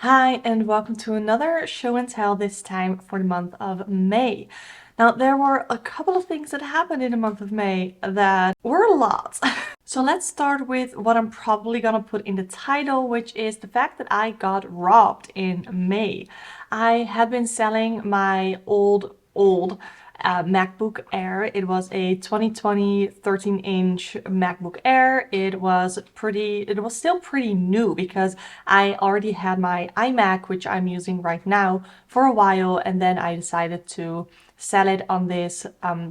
Hi, and welcome to another show and tell, this time for the month of May. Now, there were a couple of things that happened in the month of May that were a lot. So let's start with what I'm probably gonna put in the title, which is the fact that I got robbed in May. I had been selling my old MacBook Air. It was a 2020 13-inch MacBook Air. It was still pretty new because I already had my iMac, which I'm using right now, for a while, and then I decided to sell it on this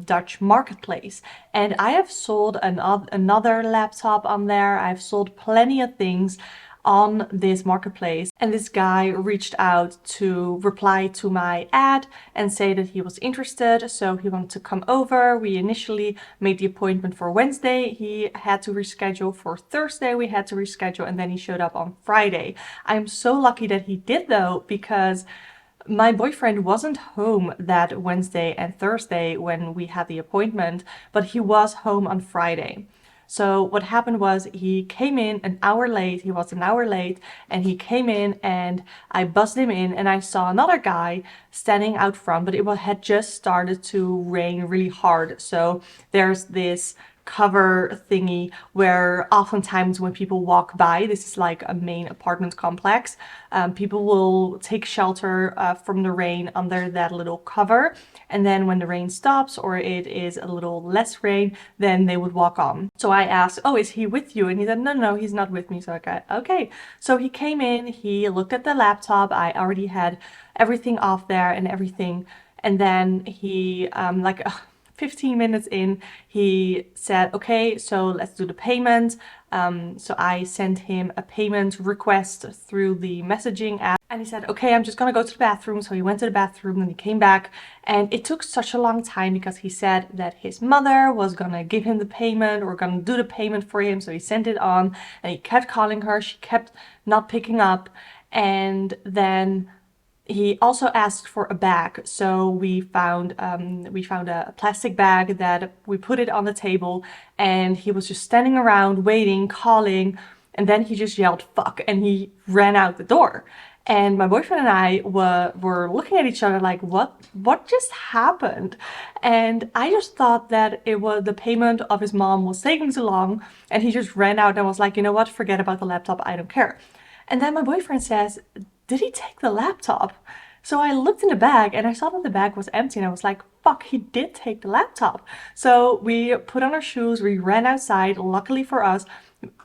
Dutch marketplace. And I have sold another laptop on there. I've sold plenty of things on this marketplace, and this guy reached out to reply to my ad and say that he was interested, so he wanted to come over. We initially made the appointment for Wednesday. He had to reschedule for Thursday. We had to reschedule, and then he showed up on Friday. I'm so lucky that he did, though, because my boyfriend wasn't home that Wednesday and Thursday when we had the appointment, but he was home on Friday. So what happened was he came in an hour late. He was an hour late, and he came in and I buzzed him in, and I saw another guy standing out front, but it had just started to rain really hard. So there's this cover thingy where oftentimes when people walk by, this is like a main apartment complex, people will take shelter from the rain under that little cover, and then when the rain stops or it is a little less rain, then they would walk on. So I asked, oh, is he with you? And he said, no, he's not with me. So I got, okay. So he came in, he looked at the laptop. I already had everything off there and everything, and then he 15 minutes in, he said, okay, so let's do the payment. So I sent him a payment request through the messaging app, and he said, okay, I'm just gonna go to the bathroom. So he went to the bathroom and he came back, and it took such a long time because he said that his mother was gonna give him the payment or gonna do the payment for him. So he sent it on, and he kept calling her. She kept not picking up, and then he also asked for a bag, so we found a plastic bag that we put it on the table, and he was just standing around waiting, calling, and then he just yelled "fuck" and he ran out the door. And my boyfriend and I were looking at each other like, what just happened? And I just thought that it was the payment of his mom was taking too long, and he just ran out and was like, you know what, forget about the laptop, I don't care. And then my boyfriend says, did he take the laptop? So I looked in the bag and I saw that the bag was empty, and I was like, fuck, he did take the laptop. So we put on our shoes, we ran outside. Luckily for us,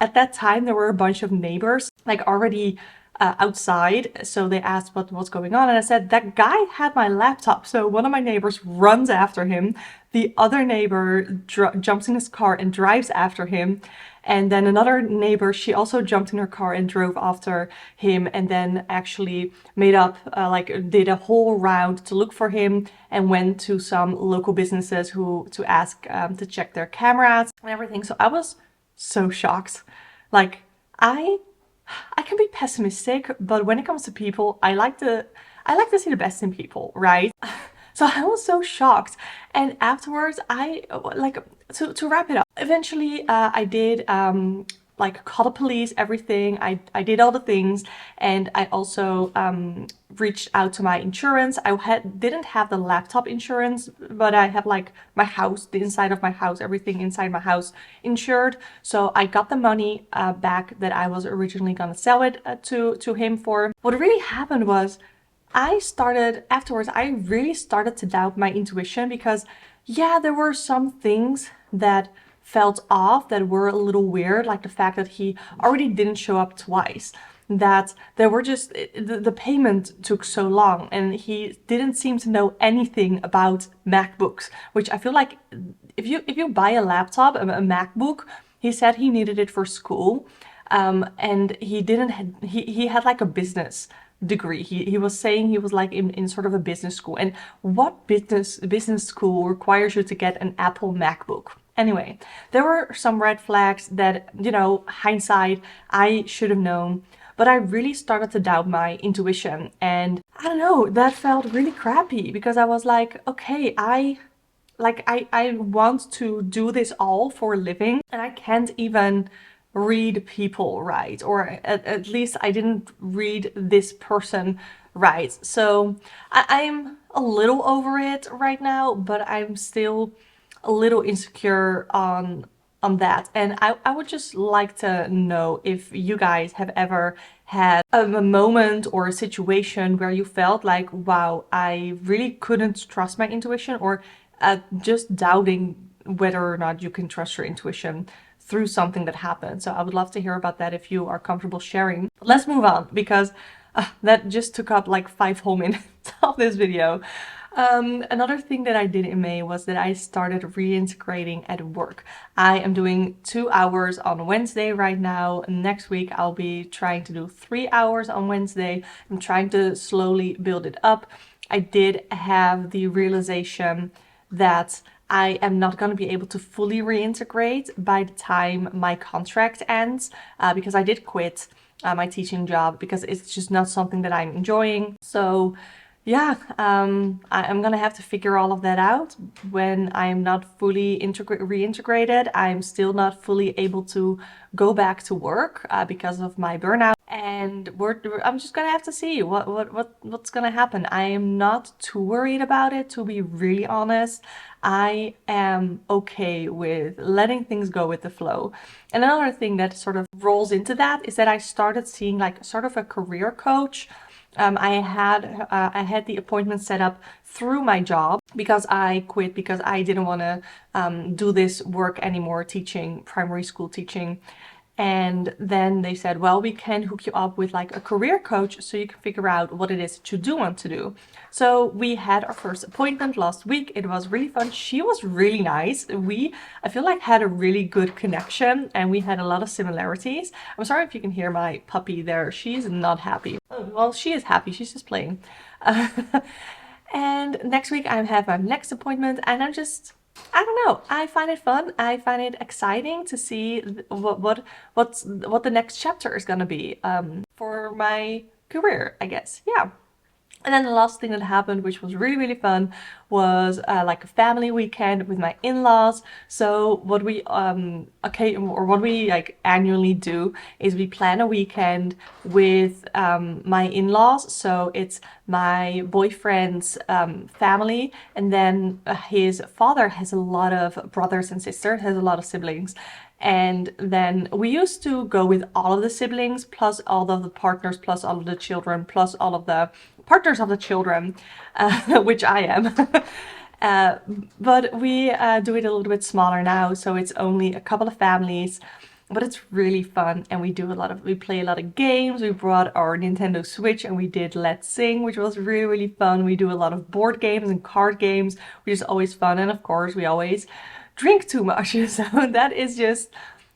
at that time there were a bunch of neighbors like already outside, so they asked what was going on, and I said that guy had my laptop. So one of my neighbors runs after him, the other neighbor jumps in his car and drives after him, and then another neighbor, she also jumped in her car and drove after him, and then actually made up did a whole round to look for him, and went to some local businesses to ask to check their cameras and everything. So I was so shocked. Like, I can be pessimistic, but when it comes to people, I like to see the best in people, right? So I was so shocked, and afterwards, to wrap it up. Eventually, I did call the police, everything. I did all the things, and I also reached out to my insurance. Didn't have the laptop insurance, but I have like my house, the inside of my house, everything inside my house insured. So I got the money back that I was originally gonna sell it to him for. What really happened was, I really started to doubt my intuition, because yeah, there were some things that felt off, that were a little weird, like the fact that he already didn't show up twice, that there were just, the payment took so long, and he didn't seem to know anything about MacBooks, which I feel like if you buy a laptop, a MacBook, he said he needed it for school, and he had like a business degree. He was saying he was like in sort of a business school, and what business school requires you to get an Apple MacBook? Anyway, there were some red flags that, hindsight, I should have known, but I really started to doubt my intuition, and I don't know, that felt really crappy, because I was like, okay, I want to do this all for a living, and I can't even read people right, or at least I didn't read this person right. So I'm a little over it right now, but I'm still a little insecure on that. And I would just like to know if you guys have ever had a moment or a situation where you felt like, wow, I really couldn't trust my intuition, or just doubting whether or not you can trust your intuition through something that happened. So I would love to hear about that if you are comfortable sharing. But let's move on, because that just took up like 5 whole minutes of this video. Another thing that I did in May was that I started reintegrating at work. I am doing 2 hours on Wednesday right now. Next week I'll be trying to do 3 hours on Wednesday. I'm trying to slowly build it up. I did have the realization that I am not going to be able to fully reintegrate by the time my contract ends, because I did quit my teaching job because it's just not something that I'm enjoying. So yeah, I'm gonna have to figure all of that out. When I'm not fully reintegrated, I'm still not fully able to go back to work because of my burnout. And I'm just gonna have to see what's gonna happen. I am not too worried about it, to be really honest. I am okay with letting things go with the flow. And another thing that sort of rolls into that is that I started seeing like sort of a career coach. I had the appointment set up through my job because I quit because I didn't want to do this work anymore, teaching, primary school teaching. And then they said, well, we can hook you up with like a career coach so you can figure out what it is that you do want to do. So we had our first appointment last week. It was really fun. She was really nice. I feel like, had a really good connection, and we had a lot of similarities. I'm sorry if you can hear my puppy there. She's not happy. Oh, well, she is happy. She's just playing. And next week I have my next appointment, and I don't know. I find it fun. I find it exciting to see what the next chapter is gonna be for my career, I guess. Yeah. And then the last thing that happened, which was really, really fun, was like a family weekend with my in-laws. So what we what we like annually do is we plan a weekend with my in-laws. So it's my boyfriend's family, and then his father has a lot of brothers and sisters, has a lot of siblings. And then we used to go with all of the siblings, plus all of the partners, plus all of the children, plus all of the partners of the children, which I am. uh, but we do it a little bit smaller now, so it's only a couple of families. But it's really fun, and we play a lot of games. We brought our Nintendo Switch and we did Let's Sing, which was really, really fun. We do a lot of board games and card games, which is always fun. And of course, we always drink too much. So that is just,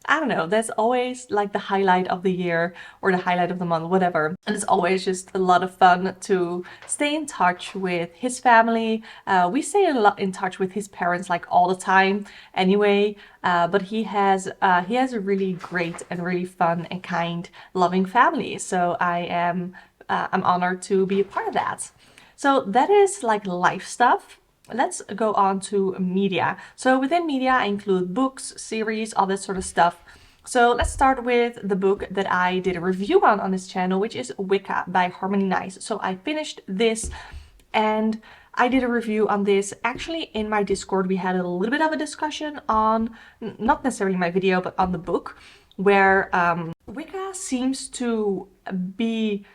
I don't know, that's always like the highlight of the year or the highlight of the month, whatever. And it's always just a lot of fun to stay in touch with his family. We stay a lot in touch with his parents like all the time anyway. But he has a really great and really fun and kind, loving family. So I'm honored to be a part of that. So that is like life stuff. Let's go on to media. So within media, I include books, series, all that sort of stuff. So let's start with the book that I did a review on this channel, which is Wicca by Harmony Nice. So I finished this and I did a review on this. Actually, in my Discord, we had a little bit of a discussion on, not necessarily my video, but on the book, where Wicca seems to be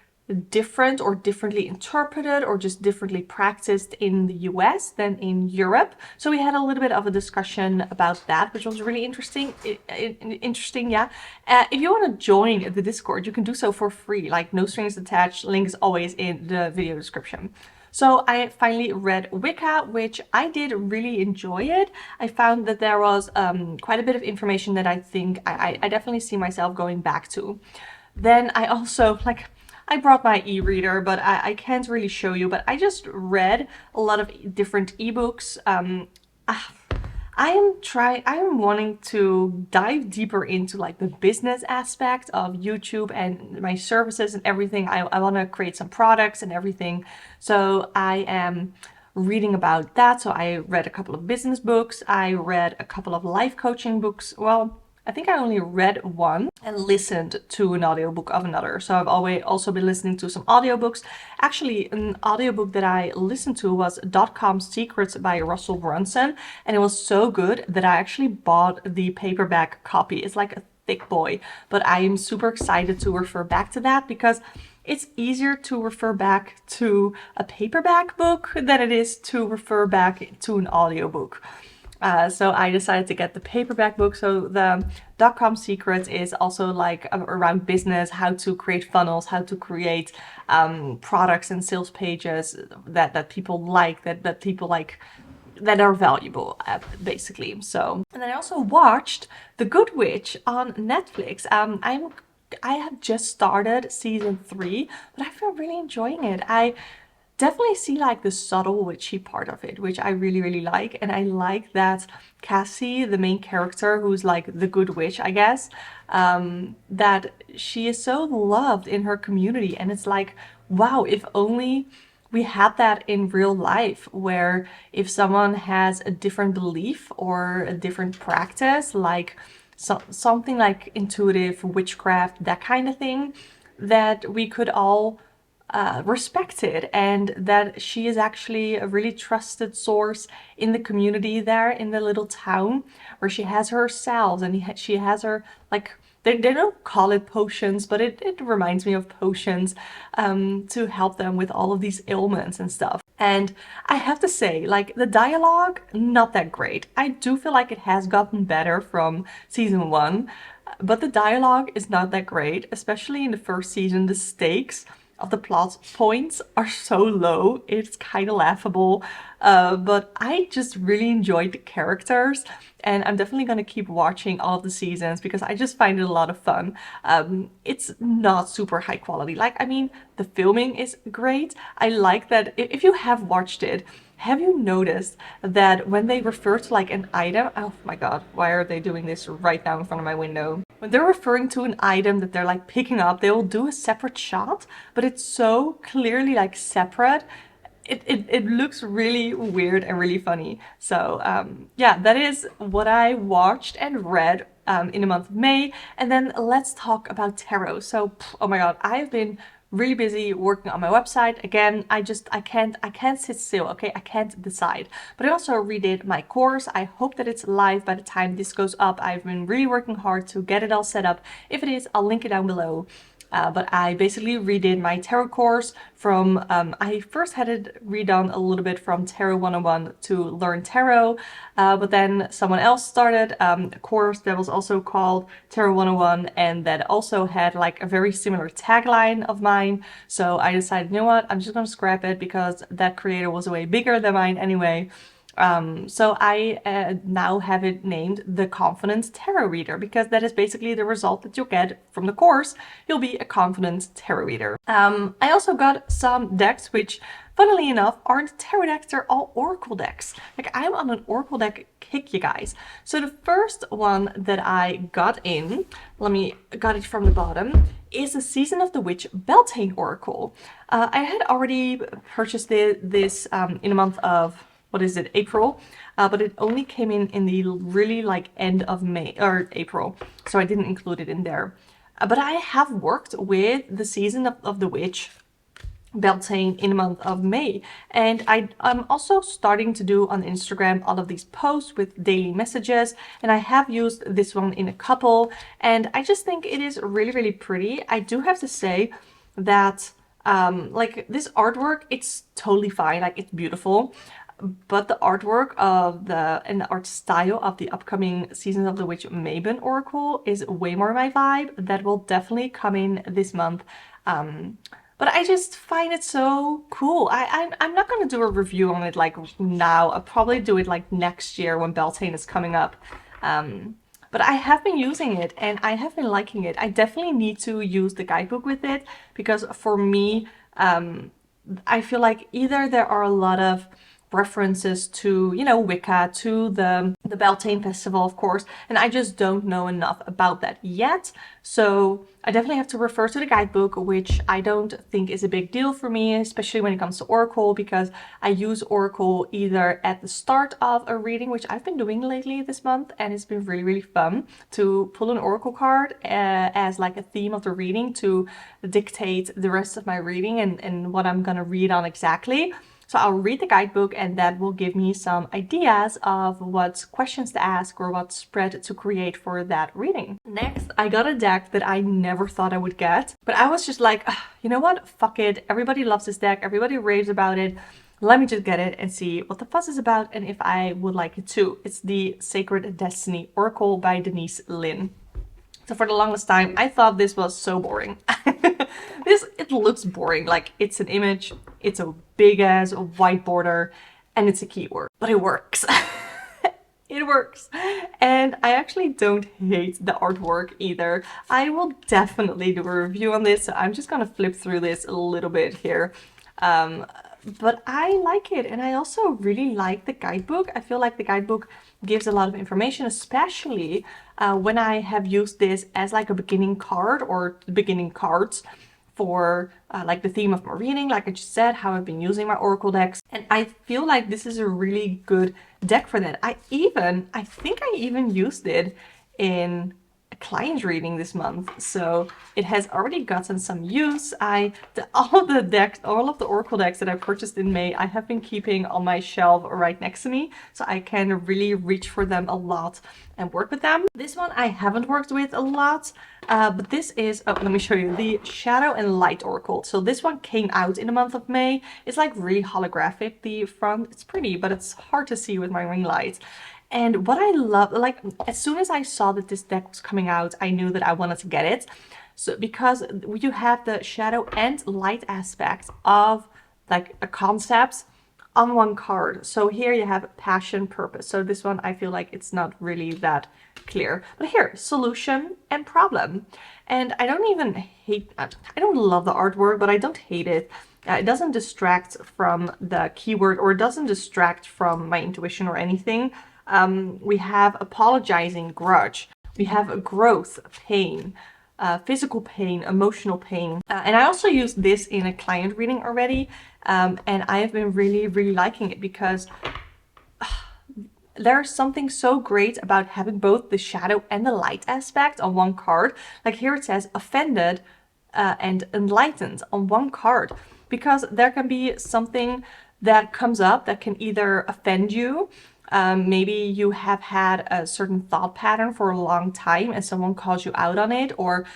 different or differently interpreted or just differently practiced in the US than in Europe. So we had a little bit of a discussion about that, which was really interesting. Yeah. If you want to join the Discord, you can do so for free, like no strings attached. Link is always in the video description. So I finally read Wicca, which I did really enjoy it. I found that there was quite a bit of information that I think I definitely see myself going back to. Then I also, I brought my e-reader, but I can't really show you, but I just read a lot of different ebooks. I am wanting to dive deeper into like the business aspect of YouTube and my services and everything. I want to create some products and everything. So I am reading about that. So I read a couple of business books. I read a couple of life coaching books. Well, I think I only read one and listened to an audiobook of another. So I've always also been listening to some audiobooks. Actually, an audiobook that I listened to was .com Secrets by Russell Brunson, and it was so good that I actually bought the paperback copy. It's like a thick boy, but I am super excited to refer back to that because it's easier to refer back to a paperback book than it is to refer back to an audiobook. So I decided to get the paperback book. So the .com Secrets is also like around business, how to create funnels, how to create products and sales pages that people like, that people like, that are valuable, basically. So, and then I also watched The Good Witch on Netflix. I have just started season 3, but I've been really enjoying it. I definitely see like the subtle witchy part of it, which I really like. And I like that Cassie, the main character, who's like the good witch, I guess, that she is so loved in her community. And it's like, wow, if only we had that in real life, where if someone has a different belief or a different practice, like something like intuitive witchcraft, that kind of thing, that we could all respected, and that she is actually a really trusted source in the community there in the little town, where she has her cells and she has her, like, they don't call it potions, but it reminds me of potions, to help them with all of these ailments and stuff. And I have to say, like, the dialogue, not that great. I do feel like it has gotten better from season 1, but the dialogue is not that great, especially in the first season. The stakes of the plot points are so low, it's kind of laughable, but I just really enjoyed the characters, and I'm definitely gonna keep watching all of the seasons because I just find it a lot of fun. It's not super high quality. Like, I mean, the filming is great. I like that. If you have watched it, have you noticed that when they refer to like an item, oh my god, why are they doing this right now in front of my window? When they're referring to an item that they're like picking up, they will do a separate shot, but it's so clearly like separate. It looks really weird and really funny. So yeah, that is what I watched and read in the month of May. And then let's talk about tarot. So, oh my god, I've been really busy working on my website. Again, I can't sit still, okay? I can't decide. But I also redid my course. I hope that it's live by the time this goes up. I've been really working hard to get it all set up. If it is, I'll link it down below. But I basically redid my tarot course from, I first had it redone a little bit from Tarot 101 to Learn Tarot, but then someone else started a course that was also called Tarot 101, and that also had like a very similar tagline of mine. So I decided, you know what, I'm just gonna scrap it because that creator was way bigger than mine anyway. So I now have it named the Confident Tarot Reader, because that is basically the result that you'll get from the course. You'll be a confident tarot reader. I also got some decks, which funnily enough aren't tarot decks, they're all oracle decks. Like, I'm on an oracle deck kick, you guys. So the first one that I got in, got it from the bottom, is the Season of the Witch Beltane Oracle. I had already purchased this in the month of, what is it, April, but it only came in the really like end of May or April, so I didn't include it in there. But I have worked with the Season of the Witch Beltane in the month of May, and I'm also starting to do on Instagram all of these posts with daily messages, and I have used this one in a couple, and I just think it is really pretty. I do have to say that like, this artwork, it's totally fine, like, it's beautiful. But the artwork of and the art style of the upcoming Seasons of the Witch Maven Oracle is way more my vibe. That will definitely come in this month. But I just find it so cool. I'm not gonna do a review on it like now. I'll probably do it like next year when Beltane is coming up. But I have been using it and I have been liking it. I definitely need to use the guidebook with it, because for me, I feel like either there are a lot of references to, you know, Wicca, to the the Beltane Festival, of course, and I just don't know enough about that yet. So I definitely have to refer to the guidebook, which I don't think is a big deal for me, especially when it comes to Oracle, because I use Oracle either at the start of a reading, which I've been doing lately this month, and it's been really, really fun to pull an Oracle card as like a theme of the reading to dictate the rest of my reading and what I'm gonna read on exactly. So I'll read the guidebook and that will give me some ideas of what questions to ask or what spread to create for that reading. Next, I got a deck that I never thought I would get, but I was just like, you know what? Fuck it. Everybody loves this deck. Everybody raves about it. Let me just get it and see what the fuss is about and if I would like it too. It's the Sacred Destiny Oracle by Denise Lin. So for the longest time, I thought this was so boring. It looks boring, like it's an image, it's a big ass white border, and it's a keyword, but it works. It works. And I actually don't hate the artwork either. I will definitely do a review on this, so I'm just gonna flip through this a little bit here. But I like it, and I also really like the guidebook. I feel like the guidebook gives a lot of information, especially when I have used this as like a beginning card or beginning cards for like the theme of my reading, like I just said, how I've been using my Oracle decks. And I feel like this is a really good deck for that. I think I even used it in a client reading this month, so it has already gotten some use. All of the Oracle decks that I purchased in May, I have been keeping on my shelf right next to me, so I can really reach for them a lot and work with them. This one I haven't worked with a lot, but this is, let me show you, the Shadow and Light Oracle. So this one came out in the month of May. It's like really holographic, the front. It's pretty, but it's hard to see with my ring light. And what I love, like as soon as I saw that this deck was coming out, I knew that I wanted to get it. So because you have the shadow and light aspect of like a concept on one card. So here you have passion, purpose. So this one, I feel like it's not really that clear. But here, solution and problem. And I don't even hate, I don't love the artwork, but I don't hate it. It doesn't distract from the keyword or it doesn't distract from my intuition or anything. We have apologizing, grudge. We have a growth, pain, physical pain, emotional pain. And I also used this in a client reading already. And I have been really, really liking it because there's something so great about having both the shadow and the light aspect on one card. Like here it says offended and enlightened on one card, because there can be something that comes up that can either offend you. Maybe you have had a certain thought pattern for a long time and someone calls you out on it or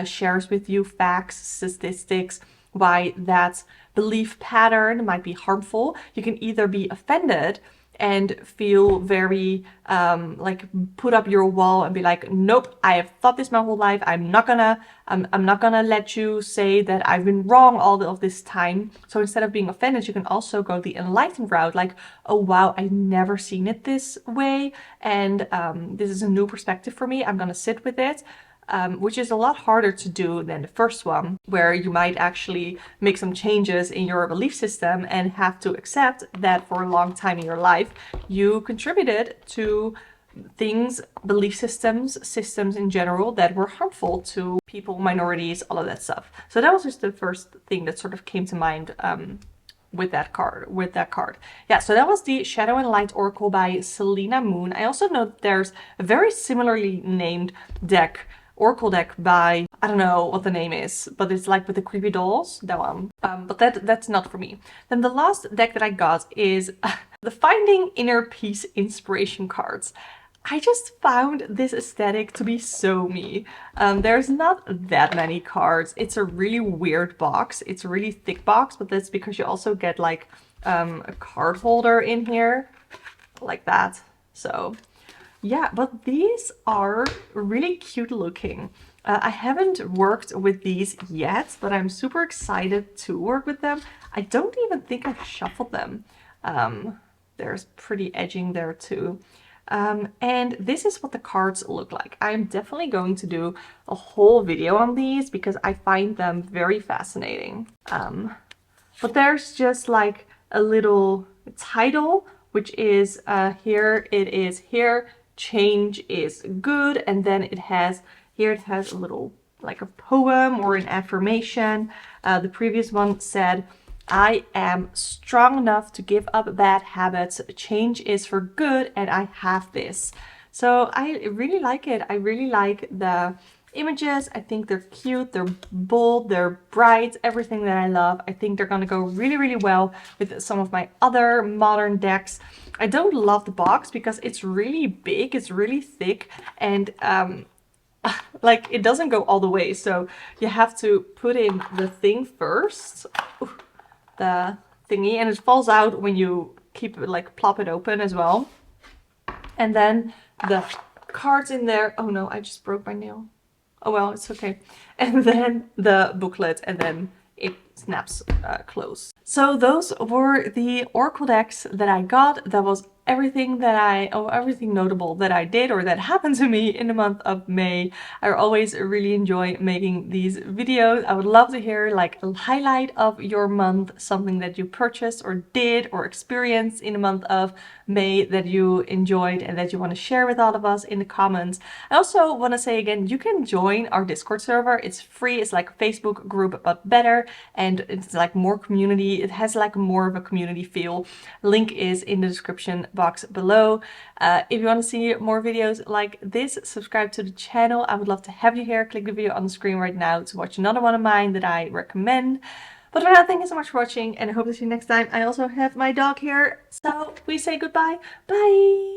shares with you facts, statistics, why that belief pattern might be harmful. You can either be offended and feel very like put up your wall and be like, nope, I have thought this my whole life. I'm not gonna let you say that I've been wrong all of this time. So instead of being offended, you can also go the enlightened route, like, oh wow, I've never seen it this way, and this is a new perspective for me. I'm gonna sit with it. Which is a lot harder to do than the first one, where you might actually make some changes in your belief system and have to accept that for a long time in your life, you contributed to things, belief systems in general that were harmful to people, minorities, all of that stuff. So that was just the first thing that sort of came to mind with that card. Yeah, so that was the Shadow and Light Oracle by Selena Moon. I also know there's a very similarly named deck, Oracle deck by, I don't know what the name is, but it's like with the creepy dolls, that one. But that's not for me. Then the last deck that I got is the Finding Inner Peace Inspiration cards. I just found this aesthetic to be so me. There's not that many cards. It's a really weird box. It's a really thick box, but that's because you also get like a card holder in here, like that. So yeah, but these are really cute looking. I haven't worked with these yet, but I'm super excited to work with them. I don't even think I've shuffled them. There's pretty edging there too. And this is what the cards look like. I'm definitely going to do a whole video on these because I find them very fascinating. But there's just like a little title which is here it is here, change is good, and then it has here it has a little like a poem or an affirmation. The previous one said, I am strong enough to give up bad habits. Change is for good and I have this. So I really like it. I really like the images. I think they're cute, they're bold, they're bright, everything that I love. I think they're gonna go really, really well with some of my other modern decks. I don't love the box because it's really big, it's really thick, and like it doesn't go all the way. So you have to put in the thing first. Ooh, the thingy, and it falls out when you keep it, like plop it open as well. And then the cards in there. Oh no, I just broke my nail. Oh well, it's okay. And then the booklet, and then it snaps closed. So those were the Oracle decks that I got. That was everything everything notable that I did or that happened to me in the month of May. I always really enjoy making these videos. I would love to hear like a highlight of your month, something that you purchased or did or experienced in the month of May that you enjoyed and that you want to share with all of us in the comments. I also want to say again, you can join our Discord server. It's free. It's like a Facebook group, but better. And it's like more community. It has like more of a community feel. Link is in the description box below. If you want to see more videos like this, subscribe to the channel. I would love to have you here. Click the video on the screen right now to watch another one of mine that I recommend. But for now, thank you so much for watching, and I hope to see you next time. I also have my dog here, so we say goodbye. Bye!